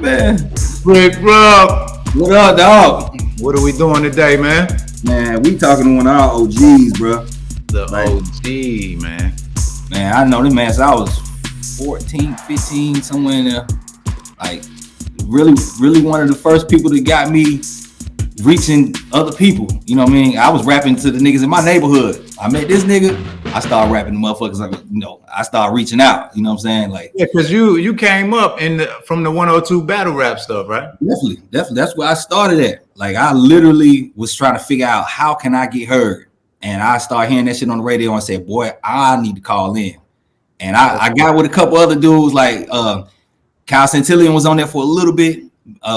Man, Rick, bro. what up, dog? What are we doing today, man? Man, we talking to one of our OGs, bro. The Like, OG, man. Man, I know this man since I was 14, 15, somewhere in there. Like, really one of the first people that got me reaching other people. You know what I mean? I was rapping to the niggas in my neighborhood. I met this nigga. I started rapping to motherfuckers. I started reaching out. You know what I'm saying? Like, Yeah, because you came up from the 102 battle rap stuff, right? definitely. That's where I started at. Like, I literally was trying to figure out how can I get heard. And I started hearing that shit on the radio and said, boy, I need to call in. And I got with a couple other dudes like Kyle Santillion was on there for a little bit.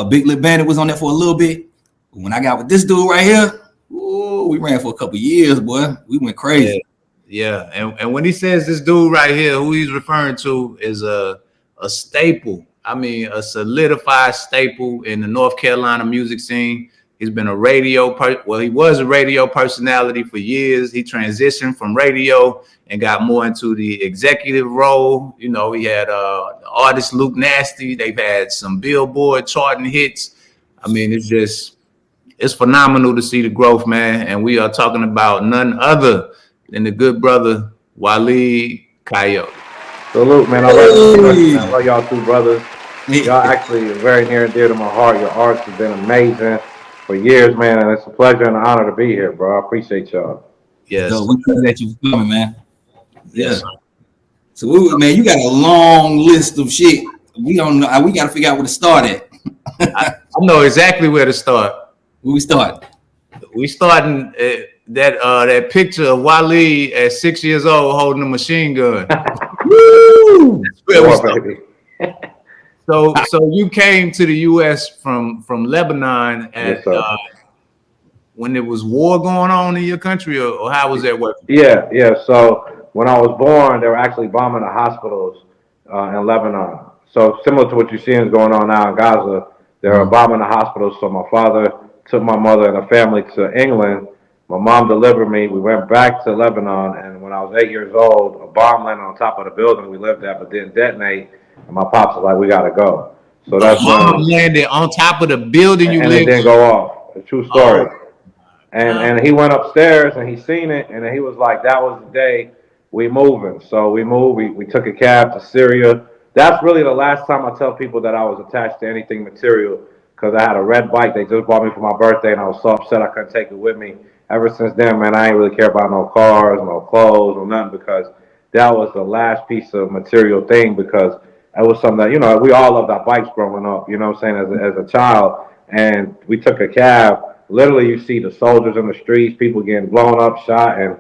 Big Lip Bandit was on there for a little bit. When I got with this dude right here, ooh, we ran for a couple years, boy. We went crazy. Yeah. And when he says this dude right here, who he's referring to is a staple. I mean, a solidified staple in the North Carolina music scene. He's been a he was a radio personality for years. He transitioned from radio and got more into the executive role. You know, he had the artist Luke Nasty. They've had some Billboard charting hits. I mean, it's phenomenal to see the growth, man. And we are talking about none other than the good brother Waleed COYOTE. Salute, man. I love y'all two brothers. Y'all actually are very near and dear to my heart. Your arts have been amazing for years, man, and it's a pleasure and an honor to be here, bro. I appreciate y'all. Yes. So we appreciate you for coming, man. Yes. Yeah. So man, you got a long list of shit. We don't know. We got to figure out where to start at. I know exactly where to start. Where we start? We starting that picture of Waleed at 6 years old holding a machine gun. Woo! Baby. So you came to the U.S. from Lebanon at when there was war going on in your country, or how was that working? Yeah. So when I was born, they were actually bombing the hospitals in Lebanon. So similar to what you're seeing is going on now in Gaza, they were bombing the hospitals. So my father took my mother and her family to England. My mom delivered me. We went back to Lebanon, and when I was 8 years old, a bomb landed on top of the building we lived at, but didn't detonate. And my pops was like, "We gotta go." So that's bomb landed on top of the building you lived, and it didn't go off. A true story. And he went upstairs and he seen it, and then he was like, "That was the day we moving." So we moved. We took a cab to Syria. That's really the last time I tell people that I was attached to anything material, because I had a red bike they just bought me for my birthday, and I was so upset I couldn't take it with me. Ever since then, man, I ain't really care about no cars, no clothes, or nothing, because that was the last piece of material thing, because it was something that, you know, we all loved our bikes growing up, you know what I'm saying, as a child. And we took a cab. Literally, you see the soldiers in the streets, people getting blown up, shot, and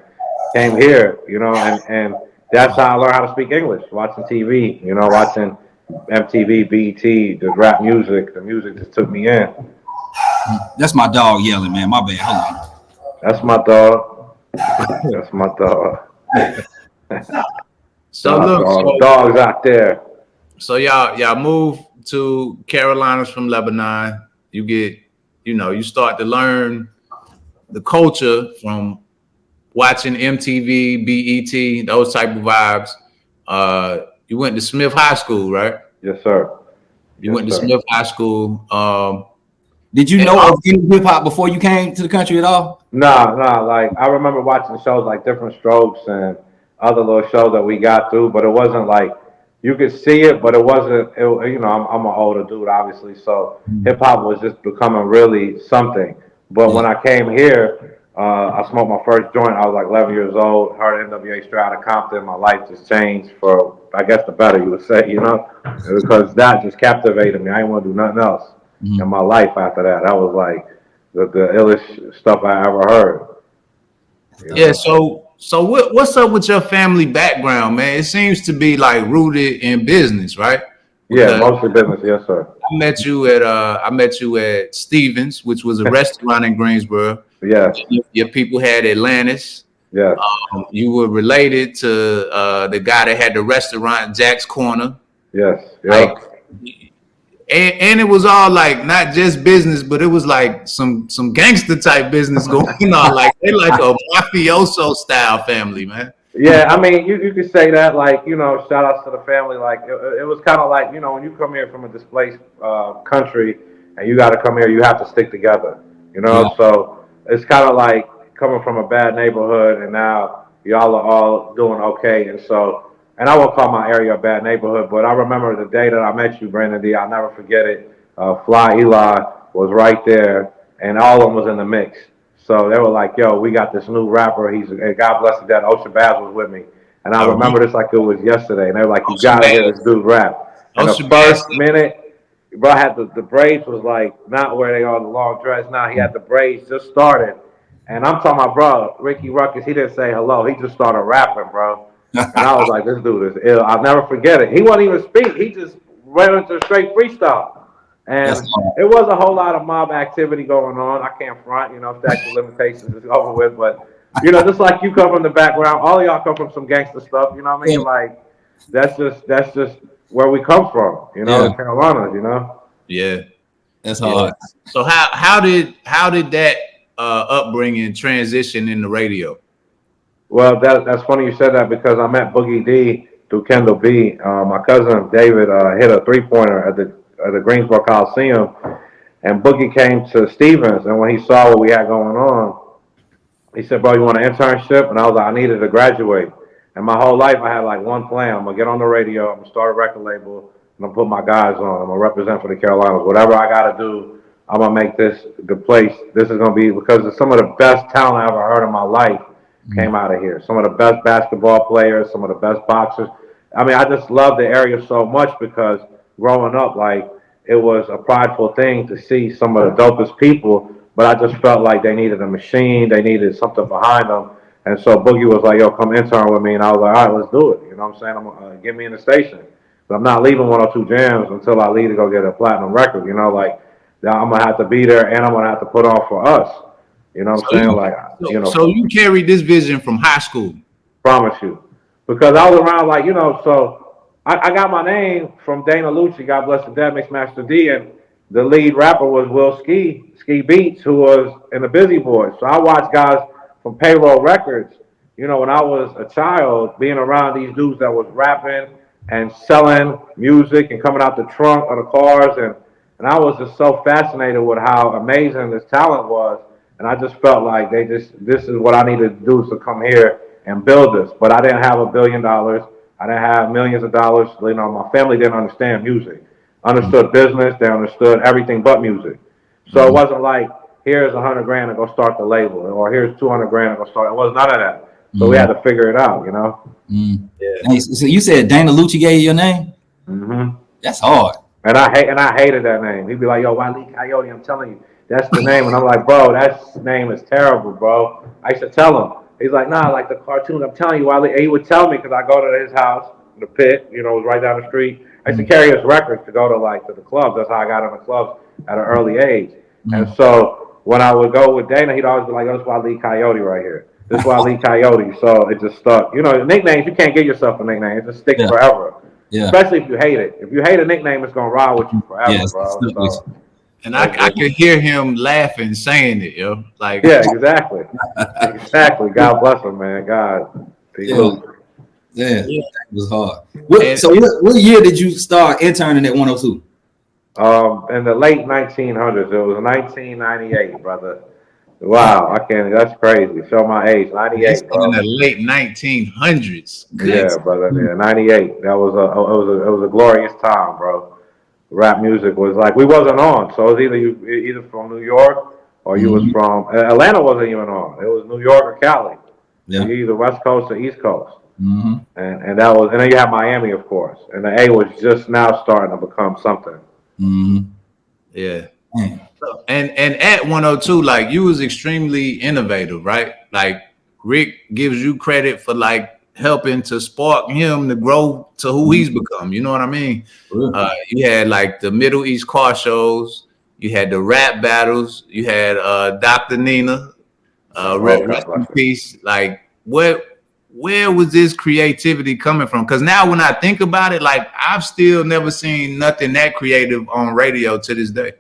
came here, you know, and that's how I learned how to speak English, watching TV, you know, watching MTV, BET, the rap music, the music just took me in. That's my dog yelling, man. My bad. Hold on. That's my dog. That's my dog. So look, dogs out there. So y'all move to Carolinas from Lebanon. You get, you start to learn the culture from watching MTV, BET, those type of vibes. You went to Smith High School, right? Yes, sir. You went to Smith High School. Did you know of any hip hop before you came to the country at all? Nah. Like, I remember watching shows like Different Strokes and other little shows that we got through, but it wasn't like, you could see it, but it wasn't. I'm an older dude, obviously, so hip hop was just becoming really something. But when I came here, I smoked my first joint. I was like 11 years old. Heard NWA straight out of Compton. My life just changed for, I guess, the better, you would say, because that just captivated me. I didn't want to do nothing else in my life after that. That was like the illest stuff I ever heard. Yeah. So what's up with your family background, man? It seems to be like rooted in business, right? Yeah, mostly business, yes, sir. I met you at Stevens, which was a restaurant in Greensboro. Yeah. Your people had Atlantis. Yeah. You were related to the guy that had the restaurant, Jack's Corner. Yes. Like, and it was all like not just business, but it was like some gangster type business going on. Like they like a mafioso style family, man. Yeah, I mean, you could say that, like, you know, shout outs to the family. Like, it was kind of like, you know, when you come here from a displaced country and you got to come here, you have to stick together, you Yeah, know? So it's kind of like coming from a bad neighborhood and now y'all are all doing okay. And so, and I won't call my area a bad neighborhood, but I remember the day that I met you, Brandon D. I'll never forget it. Fly Eli was right there and all of them was in the mix. So they were like, "Yo, we got this new rapper. God bless his dad. Ocean Bass was with me, and I All right. remember this like it was yesterday. And they were like, "You Ocean gotta hear this Bass. dude rap." And the Ocean Bass. first minute, bro, had the braids was like not where they are, the long dress. Now he had the braids just started, and I'm talking about, bro, Ricky Ruckus. He didn't say hello. He just started rapping, bro. And I was like, "This dude is ill." I'll never forget it. He wouldn't even speak. He just went into straight freestyle. that's And hard. it was a whole lot of mob activity going on. I can't front, you know, statute of limitations is over with. But, you know, just like you come from the background, all of y'all come from some gangster stuff, you know what I Yeah, mean? Like, that's just where we come from, you know, yeah, the Carolinas, you know? Yeah. that's Yeah. hard. So how did that upbringing transition in the radio? Well, that's funny you said that because I met Boogie D through Kendall B. My cousin David hit a 3-pointer at the Greensboro Coliseum, and Boogie came to Stevens, and when he saw what we had going on, he said, "Bro, you want an internship?" And I was like, "I needed to graduate." And my whole life, I had like one plan. I'm gonna get on the radio. I'm gonna start a record label. I'm gonna put my guys on. I'm gonna represent for the Carolinas. Whatever I gotta do, I'm gonna make this the place. This is gonna be because some of the best talent I ever heard in my life Mm. came out of here. Some of the best basketball players, some of the best boxers. I mean, I just love the area so much because growing up, like it was a prideful thing to see some of the dopest people, but I just felt like they needed a machine, they needed something behind them. And so Boogie was like, "Yo, come intern with me." And I was like, "All right, let's do it." You know what I'm saying? Get me in the station. But I'm not leaving 102 Jams until I leave to go get a platinum record. You know, like I'm going to have to be there and I'm going to have to put on for us. You know what So I'm saying? you Like, you know, so you carried this vision from high school. promise you. Because I was around like, you know, so I got my name from Dana Lucci, God bless the dead, Mixmaster D, and the lead rapper was Will Ski Beats, who was in the Busy Boys. So I watched guys from Payroll Records, you know, when I was a child, being around these dudes that was rapping and selling music and coming out the trunk of the cars and I was just so fascinated with how amazing this talent was. And I just felt like this is what I needed to do is to come here and build this. But I didn't have $1 billion. I didn't have millions of dollars. You know, my family didn't understand music. Understood business. They understood everything but music. So it Mm-hmm. wasn't like, here's 100 grand to go start the label, or here's 200 grand to go start. It was none of that. So we had to figure it out, you know? Mm-hmm. Yeah. Hey, so you said Dana Lucci gave you your name? Mm-hmm. That's hard. And I hated that name. He'd be like, "Yo, Waleed Coyote, I'm telling you, that's the name." And I'm like, "Bro, that name is terrible, bro." I used to tell him. He's like, "Nah, like the cartoon. I'm telling you, Waleed." And he would tell me because I go to his house, the pit, you know, it was right down the street. I used to carry his records to go to like to the clubs. That's how I got in the clubs at an early age. And Mm-hmm. so when I would go with Dana, he'd always be like, "Yo, this Waleed Coyote right here. This Waleed Coyote." So it just stuck. You know, nicknames, you can't give yourself a nickname. It just sticks Yeah, forever. yeah, Especially if you hate it. If you hate a nickname, it's gonna ride with you yeah. forever, It's bro. stuck with So And I could hear him laughing, saying it, yo. Like, yeah, exactly. Exactly. God bless him, man. God. He you. Yeah, Luke. yeah. yeah. It was hard. What? And So what year did you start interning at 102? In the late 1900s, it was 1998, brother. Wow, I can't. That's crazy. Show my age. he said 98, in the bro. late 1900s. Good. Yeah, brother. Yeah, 98. That was a glorious time, bro. Rap music was like we wasn't on, so it was either from New York or you was Mm-hmm. from Atlanta wasn't even on. It was New York or Cali. So Yeah. you either West Coast or East Coast, Mm-hmm. and that was and then you have Miami, of course, and the A was just now starting to become something. Mm-hmm. Yeah. Man. And at 102, like you was extremely innovative, right? Like Rick gives you credit for like helping to spark him to grow to who he's become. You know what I mean? Real. You had like the Middle East car shows, you had the rap battles, you had Dr. Nina, Oh, rest God in bless her. peace. Like where was this creativity coming from? Because now when I think about it, like I've still never seen nothing that creative on radio to this day.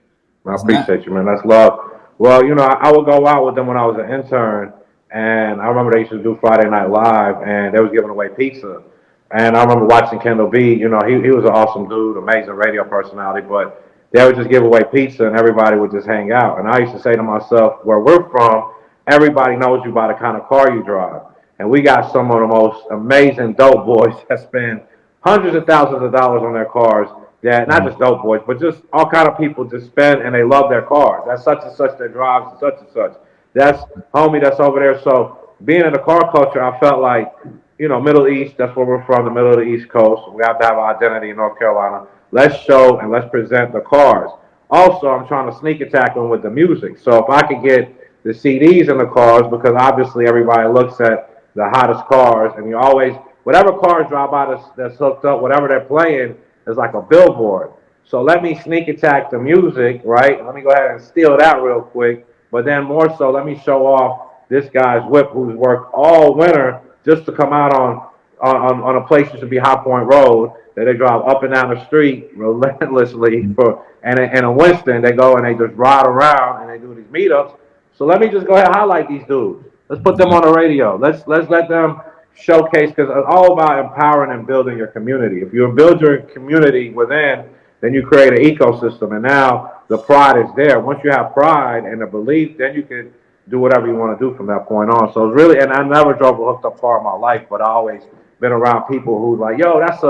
I It's not. appreciate you, man. That's love. Well, you know, I would go out with them when I was an intern, And I remember they used to do Friday Night Live, and they was giving away pizza. And I remember watching Kendall B. You know, he was an awesome dude, amazing radio personality. But they would just give away pizza, and everybody would just hang out. And I used to say to myself, where we're from, everybody knows you by the kind of car you drive. And we got some of the most amazing dope boys that spend hundreds of thousands of dollars on their cars. That not just dope boys, but just all kind of people just spend and they love their cars. That's such and such that drives and such and such. That's homie that's over there. So being in the car culture, I felt like, you know, Middle East, that's where we're from, the middle of the East Coast. We have to have an identity in North Carolina. Let's show and let's present the cars. Also, I'm trying to sneak attack them with the music. So if I could get the CDs in the cars, because obviously everybody looks at the hottest cars, and you always, whatever cars drive by that's hooked up, whatever they're playing is like a billboard. So let me sneak attack the music, right? Let me go ahead and steal that real quick. But then more so, let me show off this guy's whip who's worked all winter just to come out on a place that should be High Point Road that they drive up and down the street relentlessly and in Winston they go and they just ride around and they do these meetups. So let me just go ahead and highlight these dudes. Let's put them on the radio. Let's let them showcase, because it's all about empowering and building your community. If you build your community within, then you create an ecosystem, and now the pride is there. Once you have pride and the belief, then you can do whatever you want to do from that point on. So it's really, and I never drove a hooked up car in my life, but I always been around people who like, yo, that's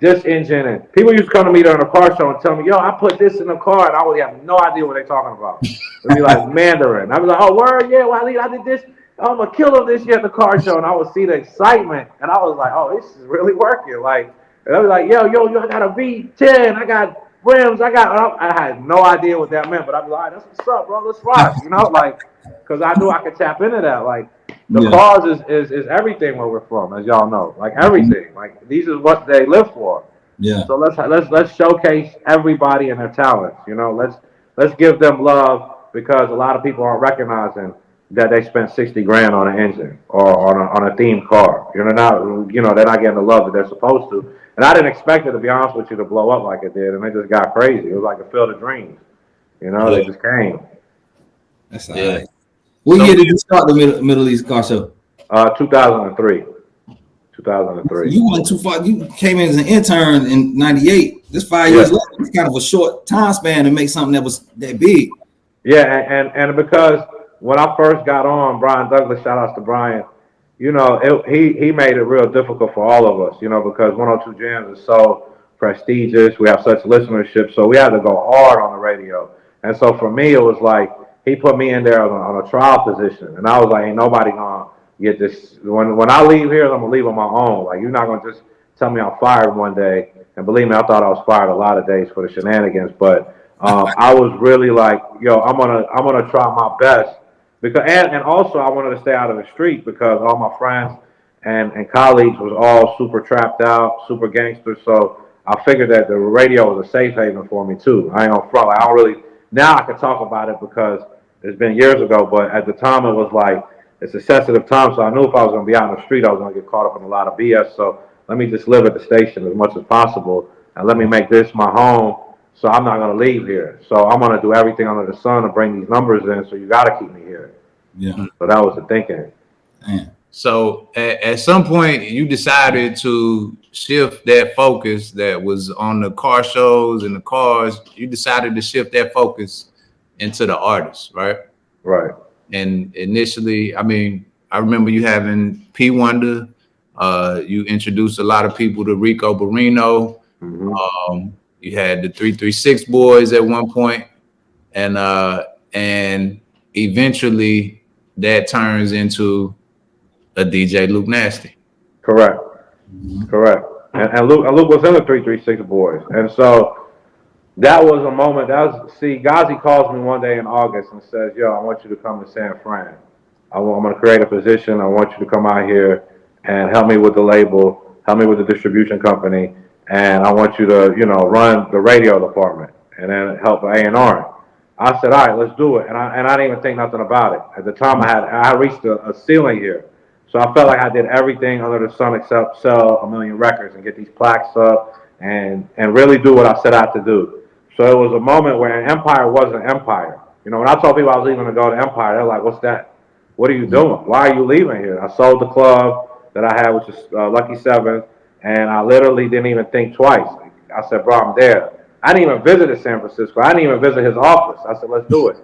this engine, and people used to come to me during the car show and tell me, yo, I put this in the car, and I would have no idea what they're talking about. It'd be like Mandarin. I'd be like, oh, word, yeah, Waleed, I did this. I'm gonna kill him this year at the car show, and I would see the excitement, and I was like, oh, this is really working. Like, and I was like, yo, I got a V10, I got rims, I had no idea what that meant, but I'd be like, that's what's up, bro, let's rock, you know, like, because I knew I could tap into that. Like, the cars is everything where we're from, as y'all know, like everything. Like, these is what they live for. Yeah. So let's showcase everybody and their talents. You know, let's give them love, because a lot of people aren't recognizing that they spent 60 grand on an engine or on a themed car. They're not getting the love that they're supposed to. And I didn't expect it, to be honest with you, to blow up like it did, and it just got crazy. It was like a field of dreams. You know, they just came. That's all right. What year did you start the Middle East car show? 2003. 2003. You went too far. You came in as an intern in '98. This 5 years later. It's kind of a short time span to make something that was that big. Yeah, and because when I first got on, Brian Douglas, shout outs to Brian, you know, he made it real difficult for all of us, you know, because 102 Jams is so prestigious. We have such listenership, so we had to go hard on the radio. And so for me, it was like he put me in there on a trial position, and I was like, ain't nobody gonna get this. When I leave here, I'm gonna leave on my own. Like, you're not gonna just tell me I'm fired one day. And believe me, I thought I was fired a lot of days for the shenanigans, but I was really like, yo, I'm gonna try my best. Because and also I wanted to stay out of the street, because all my friends and colleagues was all super trapped out, super gangsters. So I figured that the radio was a safe haven for me too. I ain't gonna front. Like, I don't really, now I can talk about it because it's been years ago, but at the time it was like, it's a sensitive time. So I knew if I was gonna be out in the street, I was gonna get caught up in a lot of BS. So let me just live at the station as much as possible, and let me make this my home. So I'm not going to leave here. So I'm going to do everything under the sun to bring these numbers in. So you got to keep me here. Yeah. So that was the thinking. Man. So at some point you decided to shift that focus that was on the car shows and the cars. You decided to shift that focus into the artists, right? Right. And initially, I mean, I remember you having P. Wonder. You introduced a lot of people to Rico Barino. Mm-hmm. You had the 336 boys at one point, and eventually that turns into a DJ Luke Nasty. Correct. Correct. And Luke was in the 336 boys, and so that was a moment. Ghazi calls me one day in August and says, "Yo, I want you to come to San Fran. I'm going to create a position. I want you to come out here and help me with the label, help me with the distribution company." And I want you to, run the radio department and then help A&R. I said, all right, let's do it. And I didn't even think nothing about it. At the time, I reached a ceiling here. So I felt like I did everything under the sun except sell 1 million records and get these plaques up and really do what I set out to do. So it was a moment where Empire wasn't Empire. You know, when I told people I was leaving to go to Empire, they're like, what's that? What are you doing? Why are you leaving here? I sold the club that I had, which is Lucky 7, and I literally didn't even think twice. I said, bro, I'm there. I didn't even visit San Francisco. I didn't even visit his office. I said, let's do it.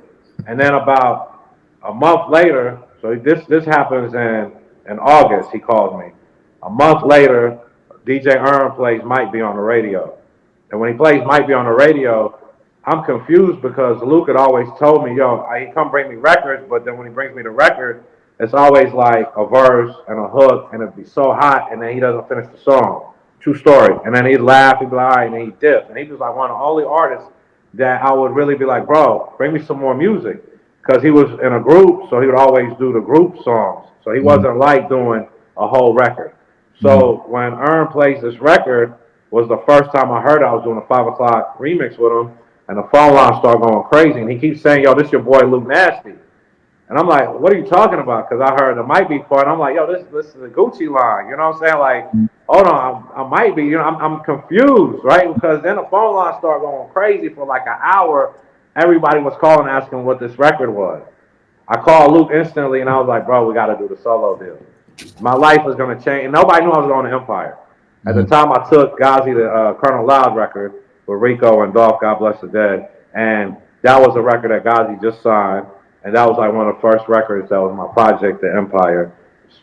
And then about a month later, so this happens in August, he calls me. A month later, DJ Earn plays Might Be on the radio. And when he plays Might Be on the radio, I'm confused because Luke had always told me, yo, he come bring me records, but then when he brings me the record, it's always like a verse and a hook, and it'd be so hot, and then he doesn't finish the song. True story. And then he'd laugh, he'd be like, all right, and then he'd dip. And he was like one of the only artists that I would really be like, bro, bring me some more music. Because he was in a group, so he would always do the group songs. So he wasn't like doing a whole record. So when Earn plays this record, was the first time I heard it. I was doing a 5 o'clock remix with him, and the phone line started going crazy. And he keeps saying, yo, this your boy Luke Nasty. And I'm like, what are you talking about? Because I heard the Might Be part. And I'm like, yo, this is a Gucci line. You know what I'm saying? Like, hold on, I might be. You know, I'm confused, right? Because then the phone line started going crazy for like an hour. Everybody was calling asking what this record was. I called Luke instantly, and I was like, bro, we got to do the solo deal. My life was going to change. And nobody knew I was going to Empire. At the time, I took Ghazi the Colonel Loud record with Rico and Dolph, God Bless the Dead. And that was a record that Ghazi just signed. And that was like one of the first records that was my project, The Empire,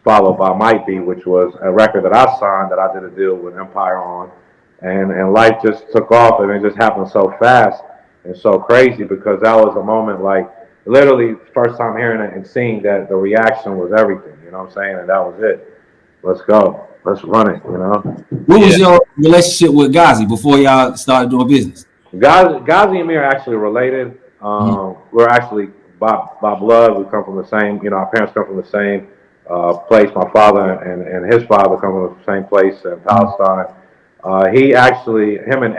followed by Might Be, which was a record that I signed that I did a deal with Empire on. And life just took off, and it just happened so fast and so crazy because that was a moment like literally first time hearing it and seeing that the reaction was everything, you know what I'm saying? And that was it. Let's go. Let's run it, you know? What was your relationship with Ghazi before y'all started doing business? Ghazi and me are actually related. We're actually by blood. We come from the same, you know, our parents come from the same place. My father and his father come from the same place in Palestine. Him and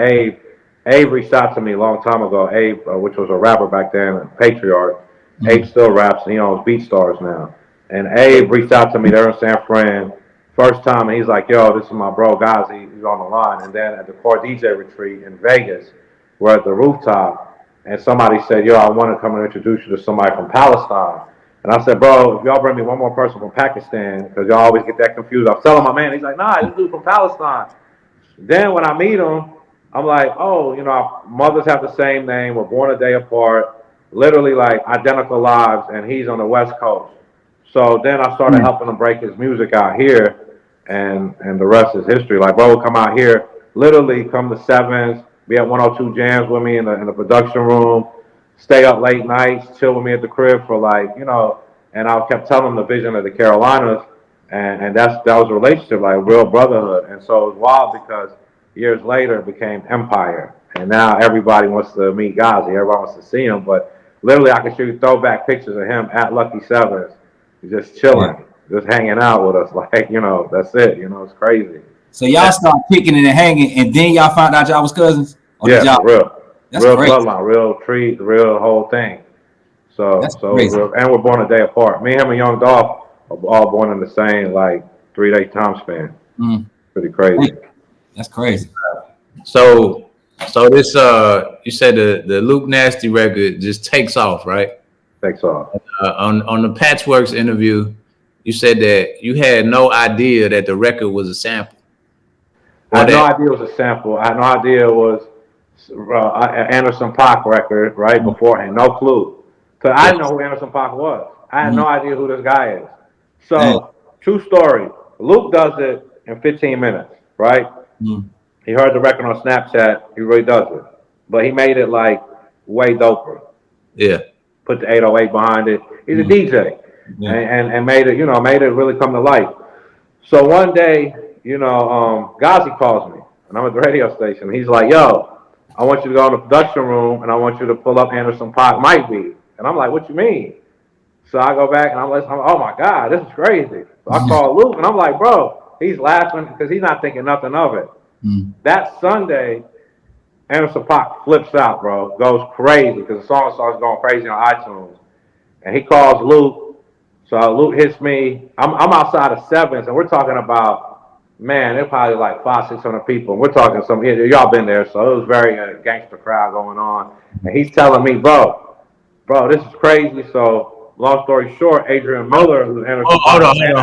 Abe reached out to me a long time ago. Abe, which was a rapper back then, a patriarch. Abe still raps, and he owns BeatStars now. And Abe reached out to me there in San Fran. First time, and he's like, yo, this is my bro, Ghazi. He's on the line. And then at the Core DJ retreat in Vegas, we're at the rooftop, and somebody said, yo, I want to come and introduce you to somebody from Palestine. And I said, bro, if y'all bring me one more person from Pakistan, because y'all always get that confused. I was telling my man, he's like, nah, this dude from Palestine. Then when I meet him, I'm like, oh, you know, our mothers have the same name. We're born a day apart, literally like identical lives, and he's on the West Coast. So then I started helping him break his music out here, and the rest is history. Like, bro would come out here, literally come to 7s, be at 102 Jams with me in the production room, stay up late nights, chill with me at the crib for like, you know, and I kept telling him the vision of the Carolinas, and that was a relationship, like real brotherhood. And so it was wild because years later it became Empire, and now everybody wants to meet Ghazi, everybody wants to see him, but literally I can show you throwback pictures of him at Lucky 7s, just chilling, just hanging out with us, like, you know, that's it, you know, it's crazy. So y'all started kicking it and hanging, and then y'all found out y'all was cousins? Yeah, real crazy. Bloodline, real tree, real whole thing. So and we're born a day apart. Me, him, and Young Dolph are all born in the same like 3-day time span. Pretty crazy. That's crazy. So this you said the Luke Nasty record just takes off, right? Takes off. On the Patchworks interview, you said that you had no idea that the record was a sample. I had no idea it was a sample. I had no idea it was an Anderson .Paak record right beforehand. No clue. Because I didn't know who Anderson .Paak was. I had no idea who this guy is. So, true story. Luke does it in 15 minutes, right? He heard the record on Snapchat. He really does it. But he made it like way doper. Yeah. Put the 808 behind it. He's a DJ. Yeah. And made it, you know, made it really come to life. So one day, you know, Ghazi calls me, and I'm at the radio station. He's like, yo, I want you to go in the production room, and I want you to pull up Anderson .Paak Might Be. And I'm like, what you mean? So I go back, and I'm like, oh, my God, this is crazy. So I call Luke, and I'm like, bro, he's laughing because he's not thinking nothing of it. That Sunday, Anderson .Paak flips out, bro, goes crazy because the song starts going crazy on iTunes. And he calls Luke. So Luke hits me. I'm outside of 7s, and we're talking about, man, there's probably like 500-600 people. And we're talking some, y'all been there, so it was very gangster crowd going on. And he's telling me, bro, this is crazy. So long story short, Adrian Miller, who's Anderson Hold Paak's on, manager.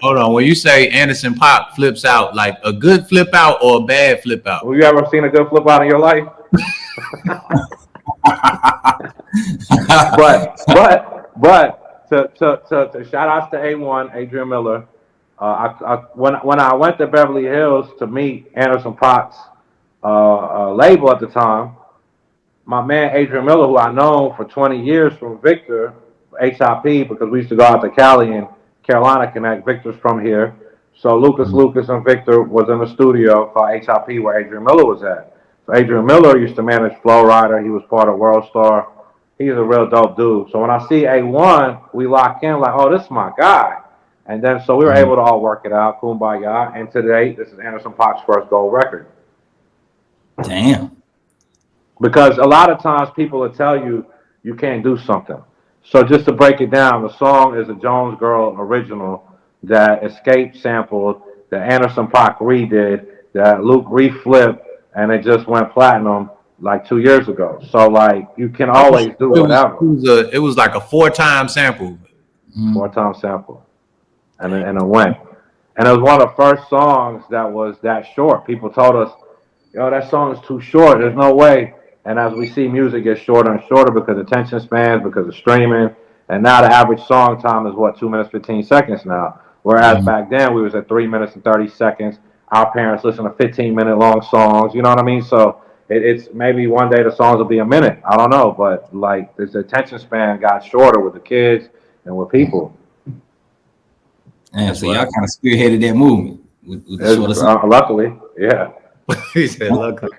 hold on. When you say Anderson .Paak flips out, like a good flip out or a bad flip out? Have you ever seen a good flip out in your life? but to shout outs to A1, Adrian Miller. When I went to Beverly Hills to meet Anderson Paak's label at the time, my man Adrian Miller, who I known for 20 years from Victor, HIP, because we used to go out to Cali and Carolina Connect. Victor's from here. So Lucas and Victor was in the studio called HIP where Adrian Miller was at. So Adrian Miller used to manage Flow Rider. He was part of World Star. He's a real dope dude. So when I see A1, we lock in like, oh, this is my guy. And then so we were able to all work it out, kumbaya. And today, this is Anderson .Paak's first gold record. Damn. Because a lot of times people will tell you you can't do something. So just to break it down, the song is a Jones Girl original that Escape sampled, that Anderson .Paak redid, that Luke reflipped, and it just went platinum like 2 years ago. So like you can always do whatever. It was like a 4-time sample. 4-time sample. And it went. And it was one of the first songs that was that short. People told us, yo, that song is too short. There's no way. And as we see music get shorter and shorter because of attention spans, because of streaming, and now the average song time is what, 2 minutes, 15 seconds now. Whereas back then we was at 3 minutes and 30 seconds. Our parents listened to 15-minute long songs. You know what I mean? So it's maybe one day the songs will be a minute. I don't know. But like this attention span got shorter with the kids and with people. Yeah, so y'all kind of spearheaded that movement with the shorter song. Luckily, yeah. He said luckily.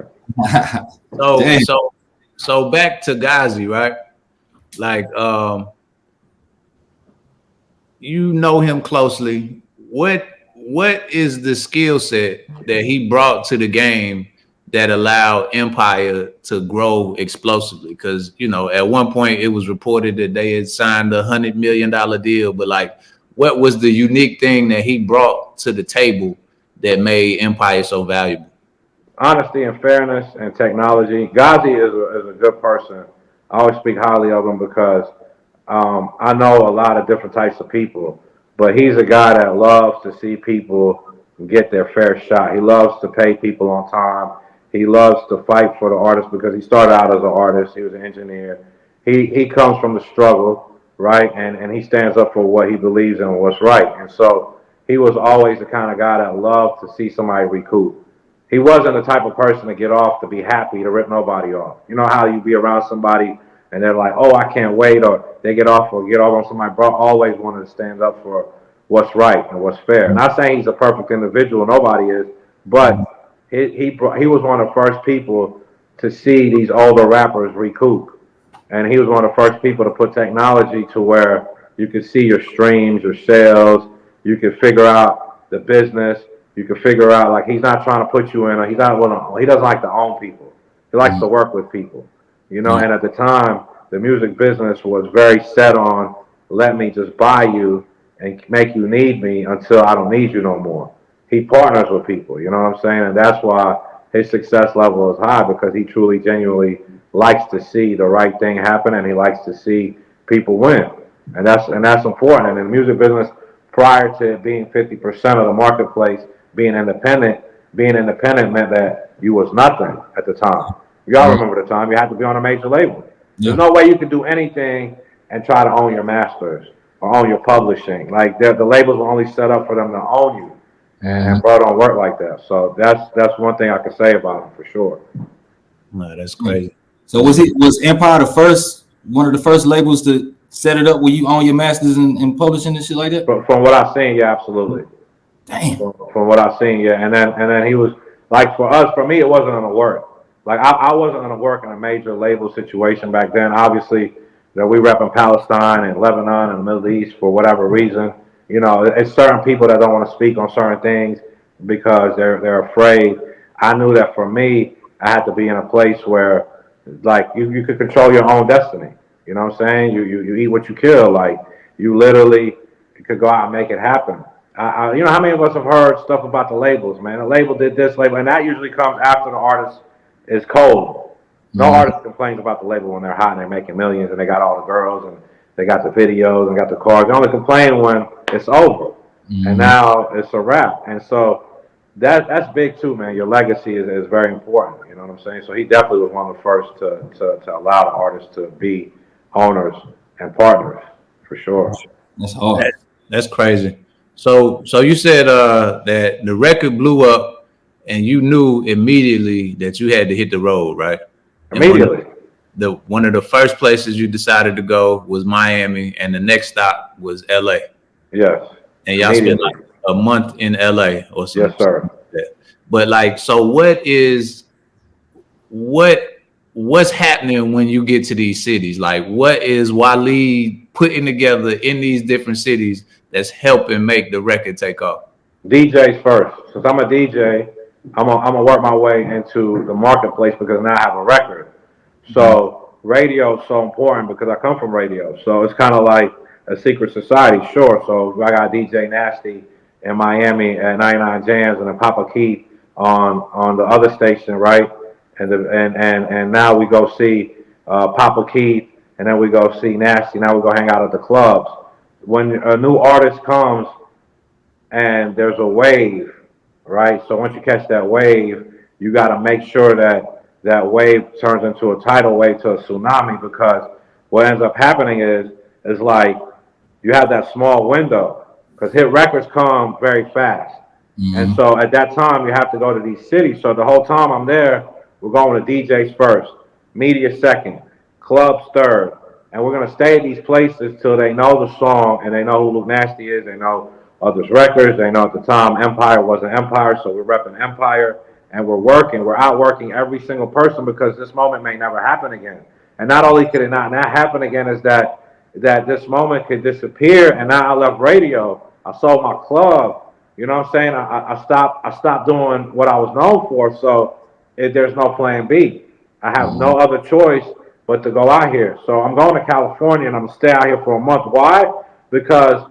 So back to Ghazi, right? Like, you know him closely. What is the skill set that he brought to the game that allowed Empire to grow explosively? Because you know, at one point it was reported that they had signed a $100 million deal, but like, what was the unique thing that he brought to the table that made Empire so valuable? Honesty and fairness and technology. Ghazi is a good person. I always speak highly of him because I know a lot of different types of people, but he's a guy that loves to see people get their fair shot. He loves to pay people on time. He loves to fight for the artist because he started out as an artist. He was an engineer. He comes from the struggle, right? And he stands up for what he believes in and what's right. And so he was always the kind of guy that loved to see somebody recoup. He wasn't the type of person to get off to be happy to rip nobody off. You know how you be around somebody and they're like, oh, I can't wait, or they get off on somebody. Bro always wanted to stand up for what's right and what's fair. Not saying he's a perfect individual, nobody is, but he was one of the first people to see these older rappers recoup. And he was one of the first people to put technology to where you could see your streams, your sales, you could figure out the business. You can figure out, like, he's not trying to put you in, or he doesn't like to own people. He likes to work with people, you know. And at the time, the music business was very set on, let me just buy you and make you need me until I don't need you no more. He partners with people, you know what I'm saying? And that's why his success level is high, because he truly, genuinely likes to see the right thing happen, and he likes to see people win. And that's important. And in the music business, prior to it being 50% of the marketplace, being independent meant that you was nothing at the time. Y'all remember the time you had to be on a major label. There's no way you could do anything and try to own your masters or own your publishing. Like the labels were only set up for them to own you, and bro, don't work like that. So that's one thing I can say about him for sure. No, that's crazy. So was Empire one of the first labels to set it up where you own your masters and publishing and shit like that? From what I've seen, yeah, absolutely. Damn. From what I've seen, yeah. And then he was like, for me, it wasn't gonna work. Like I wasn't gonna work in a major label situation back then. Obviously, that we rep in Palestine and Lebanon and the Middle East for whatever reason. You know, it's certain people that don't want to speak on certain things because they're afraid. I knew that for me, I had to be in a place where, like, you could control your own destiny. You know what I'm saying? You eat what you kill. Like, you literally could go out and make it happen. You know how many of us have heard stuff about the labels, man? The label did this label, and that usually comes after the artist is cold. No artist complains about the label when they're hot and they're making millions and they got all the girls and They got the videos and got the cars. They only complain when it's over. And now it's a wrap. And so that's big too, man. Your legacy is very important. You know what I'm saying? So he definitely was one of the first to allow the artists to be owners and partners, for sure. That's hard. That's crazy. So you said that the record blew up and you knew immediately that you had to hit the road, right? And Immediately. One of the first places you decided to go was Miami, and the next stop was LA. Yes. And y'all spent like a month in LA or something. Yes, sir. Like that. But like, so what's happening when you get to these cities? Like, what is Waleed putting together in these different cities that's helping make the record take off? DJs first. Since I'm a DJ, I'm gonna work my way into the marketplace because now I have a record. So radio is so important because I come from radio. So it's kind of like a secret society, sure. So I got DJ Nasty in Miami at 99 Jams, and then Papa Keith on the other station, right? And now we go see Papa Keith, and then we go see Nasty. Now we go hang out at the clubs. When a new artist comes and there's a wave, right? So once you catch that wave, you got to make sure that that wave turns into a tidal wave to a tsunami, because what ends up happening is like you have that small window, because hit records come very fast. And so at that time, you have to go to these cities. So the whole time I'm there, we're going to DJs first, media second, clubs third. And we're going to stay at these places till they know the song and they know who Luke Nasty is. They know others' records. They know at the time Empire wasn't Empire, so we're repping Empire. And we're working. We're outworking every single person because this moment may never happen again. And not only could it not happen again, is that this moment could disappear. And now I left radio. I sold my club. You know what I'm saying? I stopped doing what I was known for. So there's no plan B. I have no other choice but to go out here. So I'm going to California and I'm going to stay out here for a month. Why? Because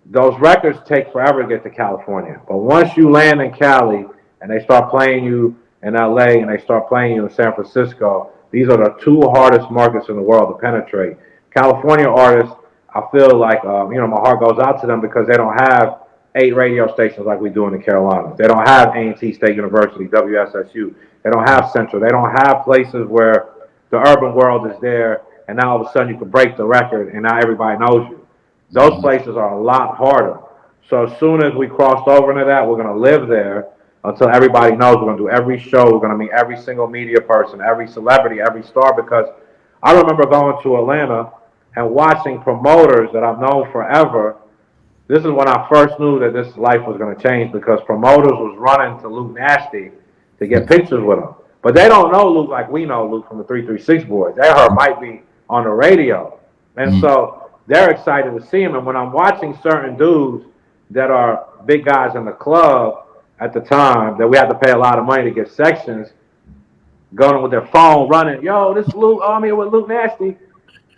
those records take forever to get to California. But once you land in Cali and they start playing you in LA and they start playing you in San Francisco, these are the two hardest markets in the world to penetrate. California artists, I feel like, my heart goes out to them because they don't have 8 radio stations like we do in the Carolinas. They don't have A&T State University, WSSU. They don't have Central. They don't have places where the urban world is there and now all of a sudden you can break the record and now everybody knows you. Those places are a lot harder. So as soon as we crossed over into that, we're going to live there until everybody knows. We're going to do every show. We're going to meet every single media person, every celebrity, every star, because I remember going to Atlanta and watching promoters that I've known forever. This is when I first knew that this life was going to change, because promoters was running to Luke Nasty to get pictures with him. But they don't know Luke like we know Luke from the 336 Boys. They heard might be on the radio. And so they're excited to see him. And when I'm watching certain dudes that are big guys in the club at the time, that we had to pay a lot of money to get sections, going with their phone running, yo, this is Luke, I'm here with Luke Nasty.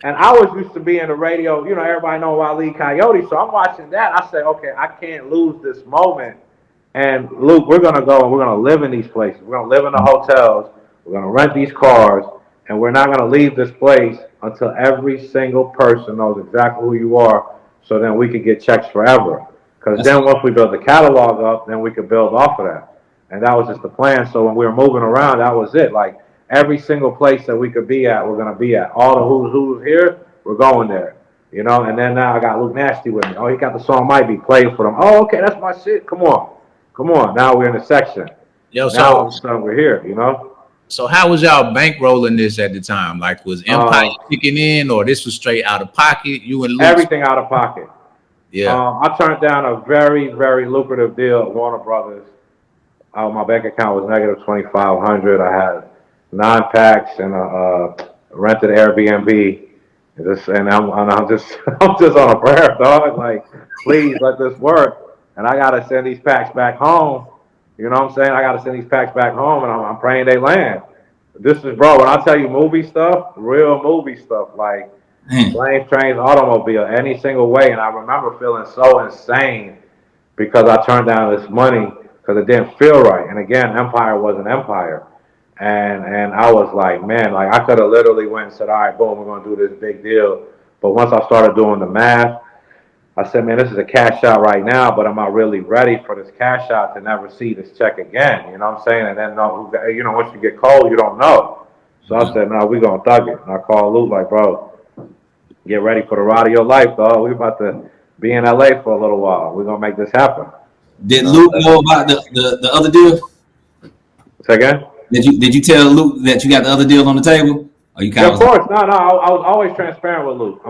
And I was used to be in the radio, everybody know Waleed Coyote. So I'm watching that. I say, okay, I can't lose this moment. And Luke, we're going to go and we're going to live in these places. We're going to live in the hotels. We're going to rent these cars. And we're not going to leave this place until every single person knows exactly who you are, so then we could get checks forever. Because then once we build the catalog up, then we could build off of that. And that was just the plan. So when we were moving around, that was it. Like every single place that we could be at, we're going to be at. All the who's here, we're going there. And then now I got Luke Nasty with me. Oh, he got the song Might Be played for them. Oh, okay, that's my shit. Come on. Now we're in the section. Yo, now all of a sudden we're here, So how was y'all bankrolling this at the time? Like, was Empire kicking in, or this was straight out of pocket? You and Luke? Everything out of pocket. Yeah. I turned down a very, very lucrative deal at Warner Brothers. My bank account was negative $2,500. I had 9 packs and a rented Airbnb. And I'm just on a prayer, dog. Like, please let this work. And I gotta send these packs back home. You know what I'm saying? I gotta send these packs back home, and I'm praying they land. This is, bro, when I tell you movie stuff, real movie stuff, like planes, trains, automobile, any single way. And I remember feeling so insane because I turned down this money because it didn't feel right. And again, Empire wasn't Empire. And I was like, man, like I could have literally went and said, all right, boom, we're going to do this big deal. But once I started doing the math, I said, man, this is a cash out right now, but am I really ready for this cash out to never see this check again? You know what I'm saying? And then, once you get cold, you don't know. So I said, no, we're going to thug it. And I called Luke like, bro, get ready for the ride of your life, dog. We're about to be in LA for a little while. We're going to make this happen. Did Luke know about the other deal? Say again? Did you tell Luke that you got the other deal on the table? Or you kind of course. No. I was always transparent with Luke.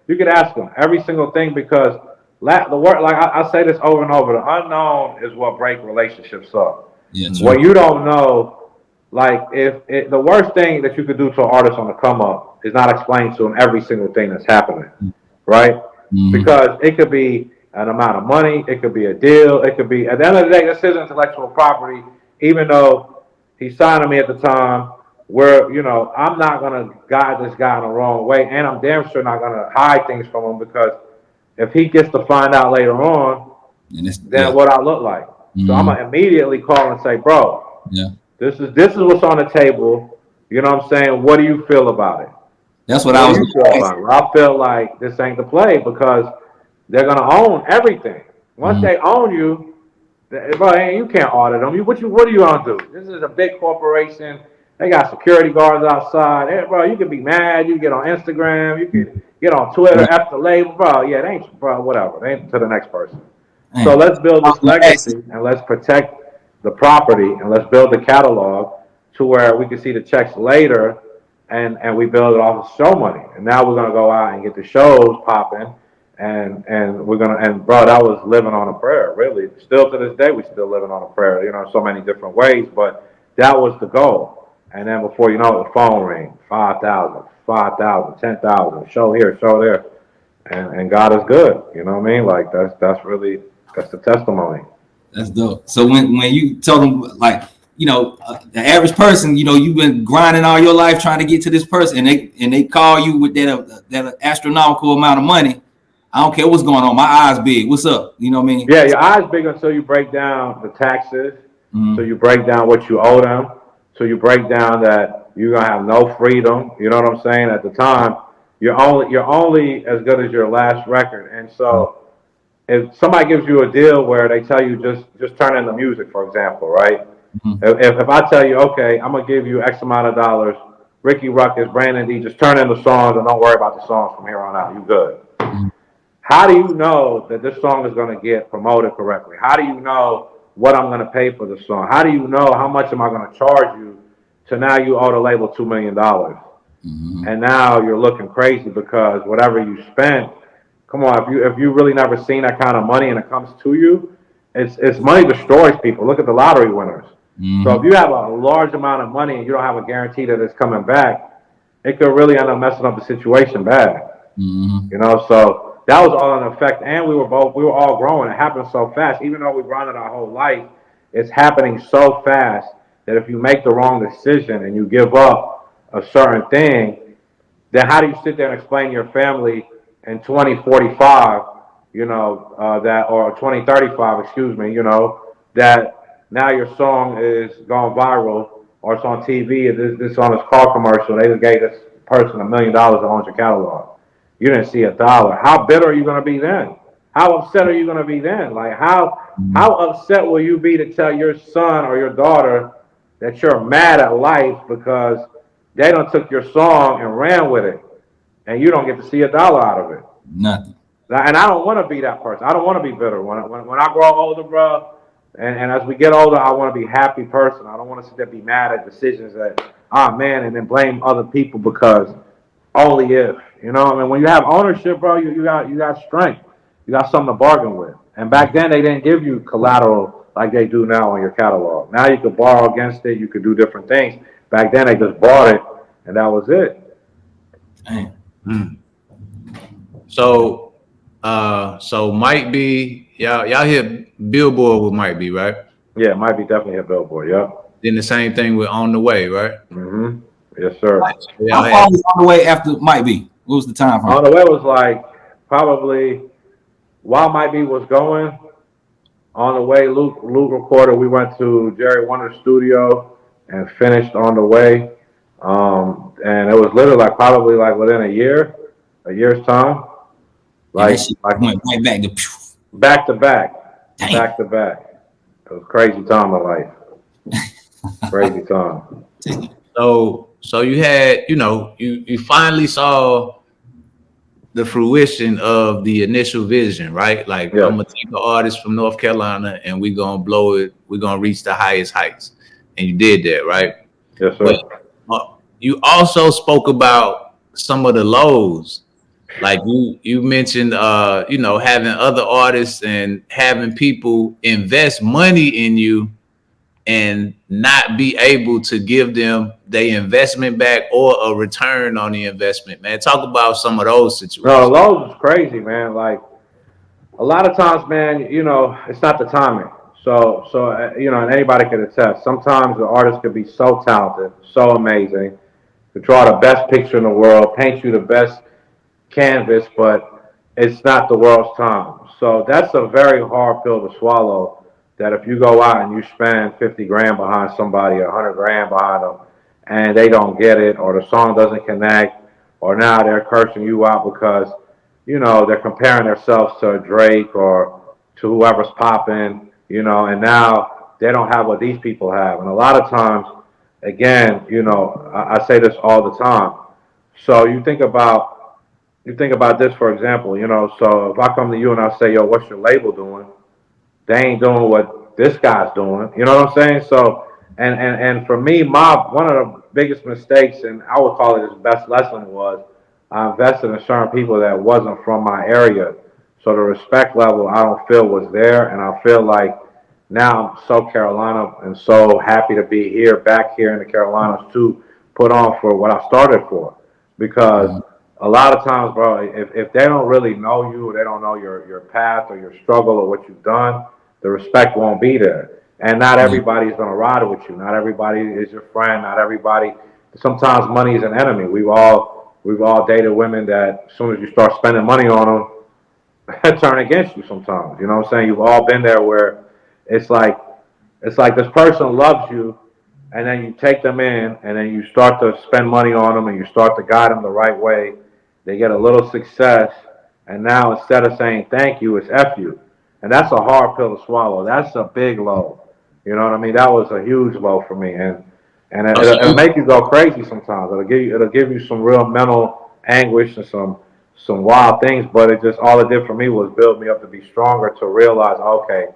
You could ask him every single thing because the word, like I say this over and over, the unknown is what breaks relationships up. Yeah, what you don't know, like the worst thing that you could do to an artist on the come up is not explain to him every single thing that's happening, right? Mm-hmm. Because it could be an amount of money, it could be a deal, it could be, at the end of the day, this is intellectual property, even though he signed me at the time. Where, I'm not going to guide this guy in the wrong way, and I'm damn sure not going to hide things from him because if he gets to find out later on, then what I look like. Mm-hmm. So I'm going to immediately call and say, bro, this is what's on the table. You know what I'm saying? What do you feel about it? That's what I was saying. I feel like this ain't the play because they're going to own everything. Once they own you, bro, you can't audit them. What are you going to do? This is a big corporation. They got security guards outside. Hey, bro, you can be mad. You can get on Instagram. You can get on Twitter after the label. Bro, yeah, they ain't, bro, whatever. They ain't to the next person. So let's build this legacy and let's protect the property and let's build the catalog to where we can see the checks later and we build it off of show money. And now we're going to go out and get the shows popping and we're going to, and bro, that was living on a prayer, really. Still to this day, we still living on a prayer, so many different ways, but that was the goal. And then before you know it, the phone rings, 5,000, 5,000, 10,000, show here, show there. And God is good. You know what I mean? Like that's the testimony. That's dope. So when you told them, like, the average person, you've been grinding all your life trying to get to this person and they call you with that astronomical amount of money. I don't care what's going on. My eyes big. What's up? You know what I mean? Yeah, your eyes big until you break down the taxes. Mm-hmm. So you break down what you owe them. So you break down that you're gonna have no freedom. You know what I'm saying? At the time, you're only as good as your last record. And so, if somebody gives you a deal where they tell you just turn in the music, for example, right? Mm-hmm. If I tell you, okay, I'm gonna give you X amount of dollars, Ricky Ruckus, Brandon D, just turn in the songs and don't worry about the songs from here on out. You good? Mm-hmm. How do you know that this song is gonna get promoted correctly? How do you know what I'm going to pay for the song? How do you know how much am I going to charge you to now you owe the label $2 million? Mm-hmm. And now you're looking crazy because whatever you spent, come on, if you really never seen that kind of money and it comes to you, it's money destroys people. Look at the lottery winners. Mm-hmm. So if you have a large amount of money and you don't have a guarantee that it's coming back, it could really end up messing up the situation bad. Mm-hmm. So that was all in effect, and we were all growing. It happened so fast. Even though we've run it our whole life, it's happening so fast that if you make the wrong decision and you give up a certain thing, then how do you sit there and explain to your family in 2045, that, or 2035, excuse me, that now your song is gone viral or it's on TV and this on this car commercial. They just gave this person $1 million that owns your catalog. You didn't see $1. How bitter are you going to be then? How upset are you going to be then? Like how upset will you be to tell your son or your daughter that you're mad at life because they done took your song and ran with it, and you don't get to see $1 out of it? Nothing. And I don't want to be that person. I don't want to be bitter. When I grow older, bro, and as we get older, I want to be a happy person. I don't want to sit there and be mad at decisions that, man, and then blame other people because only if. When you have ownership, bro, you got strength. You got something to bargain with. And back then, they didn't give you collateral like they do now on your catalog. Now you could borrow against it. You could do different things. Back then, they just bought it, and that was it. Damn. Mm. So Mike B, y'all hit Billboard with Mike B, right? Yeah, Mike B definitely hit Billboard. Yep. Then the same thing with On the Way, right? Mm-hmm. Yes, sir. How far was On the Way after Mike B? What was the time frame? On the Way was like probably while Mike B was going. On the Way, Luke recorded. We went to Jerry Wonder's studio and finished On the Way. And it was literally probably within a year. A year's time. And that shit went right back to back to back. damn. Back to back. It was a crazy time of life. Crazy time. So you had, you finally saw the fruition of the initial vision, right? Like, Yes. I'm gonna take an artist from North Carolina and we're gonna blow it, we're gonna reach the highest heights. And you did that, right? Yes, sir. But you also spoke about some of the lows. Like you mentioned having other artists and having people invest money in you and not be able to give them their investment back or a return on the investment, man. Talk about some of those situations. No, Lowe's is crazy, man. Like, a lot of times, man, it's not the timing. And anybody can attest. Sometimes the artist could be so talented, so amazing, to draw the best picture in the world, paint you the best canvas, but it's not the world's time. So that's a very hard pill to swallow. That if you go out and you spend 50 grand behind somebody, 100 grand behind them, and they don't get it, or the song doesn't connect, or now they're cursing you out because they're comparing themselves to Drake or to whoever's popping, and now they don't have what these people have. And a lot of times, again, I say this all the time. So you think about this, for example, so if I come to you and I say, yo, what's your label doing? They ain't doing what this guy's doing. You know what I'm saying? So, and for me, one of the biggest mistakes, and I would call it his best lesson, was I invested in certain people that wasn't from my area. So the respect level I don't feel was there, and I feel like now I'm so Carolina and so happy to be here, back here in the Carolinas to put on for what I started for. Because a lot of times, bro, if they don't really know you, or they don't know your path or your struggle or what you've done, the respect won't be there. And not everybody's gonna ride with you. Not everybody is your friend. Not everybody. Sometimes money is an enemy. We've all dated women that as soon as you start spending money on them, turn against you sometimes. You know what I'm saying? You've all been there where it's like this person loves you, and then you take them in, and then you start to spend money on them, and you start to guide them the right way. They get a little success, and now instead of saying thank you, it's F you. And that's a hard pill to swallow. That's a big low. You know what I mean? That was a huge low for me. And it'll make you go crazy sometimes. It'll give you some real mental anguish and some wild things, but all it did for me was build me up to be stronger, to realize, okay,